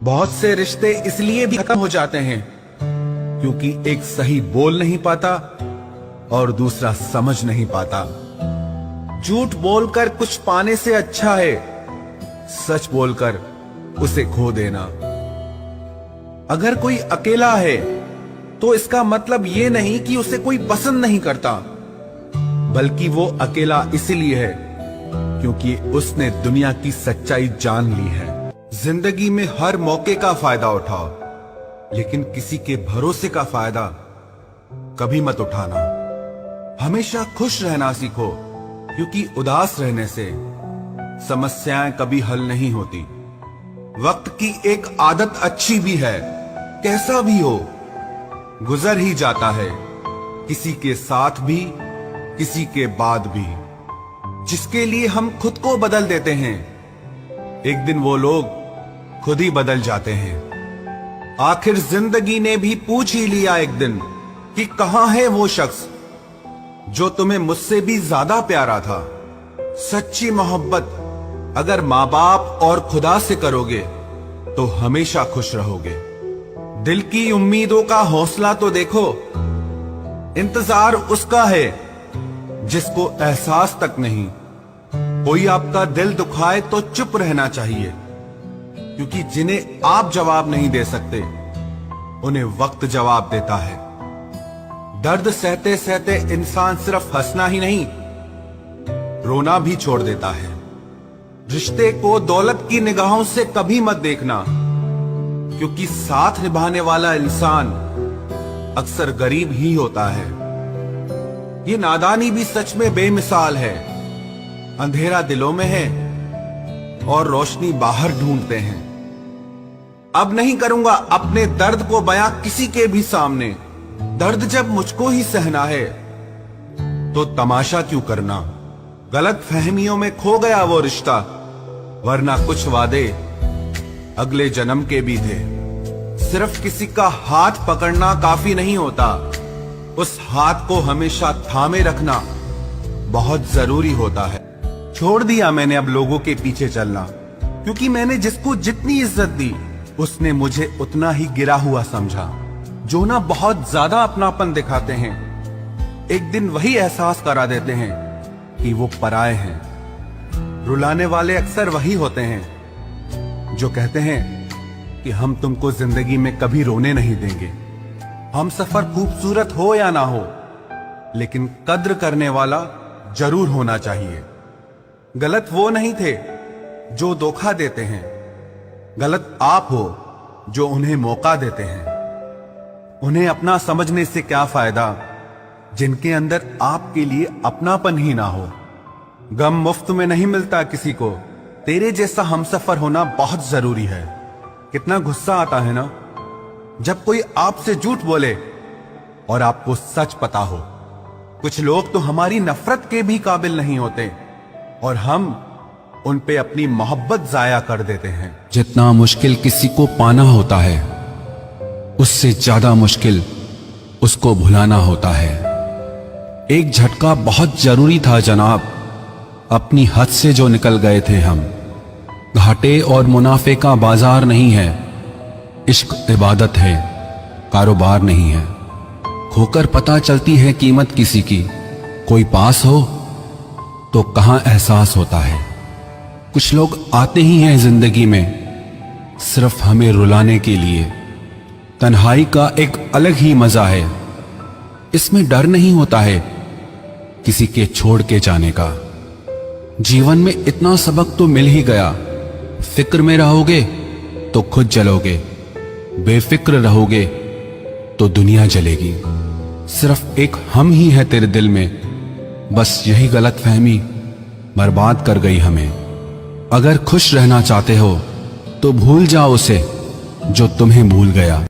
बहुत से रिश्ते इसलिए भी खत्म हो जाते हैं क्योंकि एक सही बोल नहीं पाता और दूसरा समझ नहीं पाता। झूठ बोलकर कुछ पाने से अच्छा है सच बोलकर उसे खो देना। अगर कोई अकेला है तो इसका मतलब ये नहीं कि उसे कोई पसंद नहीं करता, बल्कि वो अकेला इसलिए है क्योंकि उसने दुनिया की सच्चाई जान ली है। जिंदगी में हर मौके का फायदा उठाओ, लेकिन किसी के भरोसे का फायदा कभी मत उठाना। हमेशा खुश रहना सीखो, क्योंकि उदास रहने से समस्याएं कभी हल नहीं होती। वक्त की एक आदत अच्छी भी है, कैसा भी हो गुजर ही जाता है, किसी के साथ भी किसी के बाद भी। जिसके लिए हम खुद को बदल देते हैं, एक दिन वो लोग खुद ही बदल जाते हैं। आखिर जिंदगी ने भी पूछ ही लिया एक दिन कि कहां है वो शख्स जो तुम्हें मुझसे भी ज्यादा प्यारा था। सच्ची मोहब्बत अगर माँ बाप और खुदा से करोगे तो हमेशा खुश रहोगे। दिल की उम्मीदों का हौसला तो देखो, इंतजार उसका है जिसको एहसास तक नहीं। कोई आपका दिल दुखाए तो चुप रहना चाहिए, क्योंकि जिन्हें आप जवाब नहीं दे सकते उन्हें वक्त जवाब देता है। दर्द सहते सहते इंसान सिर्फ हंसना ही नहीं, रोना भी छोड़ देता है। रिश्ते को दौलत की निगाहों से कभी मत देखना, क्योंकि साथ निभाने वाला इंसान अक्सर गरीब ही होता है। ये नादानी भी सच में बेमिसाल है। अंधेरा दिलों में है और रोशनी बाहर ढूंढते हैं। अब नहीं करूंगा अपने दर्द को बयां किसी के भी सामने। दर्द जब मुझको ही सहना है तो तमाशा क्यों करना। गलत फहमियों में खो गया वो रिश्ता, वरना कुछ वादे अगले जन्म के भी थे। सिर्फ किसी का हाथ पकड़ना काफी नहीं होता, उस हाथ को हमेशा थामे रखना बहुत जरूरी होता है। छोड़ दिया मैंने अब लोगों के पीछे चलना, क्योंकि मैंने जिसको जितनी इज्जत दी उसने मुझे उतना ही गिरा हुआ समझा। जो ना बहुत ज्यादा अपनापन दिखाते हैं, एक दिन वही एहसास करा देते हैं कि वो पराए हैं। रुलाने वाले अक्सर वही होते हैं जो कहते हैं कि हम तुमको जिंदगी में कभी रोने नहीं देंगे। हम सफर खूबसूरत हो या ना हो, लेकिन कद्र करने वाला जरूर होना चाहिए। गलत वो नहीं थे जो धोखा देते हैं, गलत आप हो जो उन्हें मौका देते हैं। उन्हें अपना समझने से क्या फायदा जिनके अंदर आपके लिए अपनापन ही ना हो। गम मुफ्त में नहीं मिलता किसी को, तेरे जैसा हमसफर होना बहुत जरूरी है। कितना गुस्सा आता है ना जब कोई आपसे झूठ बोले और आपको सच पता हो। कुछ लोग तो हमारी नफरत के भी काबिल नहीं होते और हम उन पे अपनी मोहब्बत जाया कर देते हैं। जितना मुश्किल किसी को पाना होता है, उससे ज्यादा मुश्किल उसको भुलाना होता है। एक झटका बहुत जरूरी था जनाब, अपनी हद से जो निकल गए थे हम। घाटे और मुनाफे का बाजार नहीं है, इश्क इबादत है, कारोबार नहीं है। खोकर पता चलती है कीमत किसी की, कोई पास हो तो कहां एहसास होता है। कुछ लोग आते ही हैं जिंदगी में सिर्फ हमें रुलाने के लिए। तन्हाई का एक अलग ही मजा है, इसमें डर नहीं होता है किसी के छोड़ के जाने का। जीवन में इतना सबक तो मिल ही गया, फिक्र में रहोगे तो खुद जलोगे, बेफिक्र रहोगे तो दुनिया जलेगी। सिर्फ एक हम ही है तेरे दिल में, बस यही गलतफहमी बर्बाद कर गई हमें। अगर खुश रहना चाहते हो तो भूल जाओ उसे जो तुम्हें भूल गया।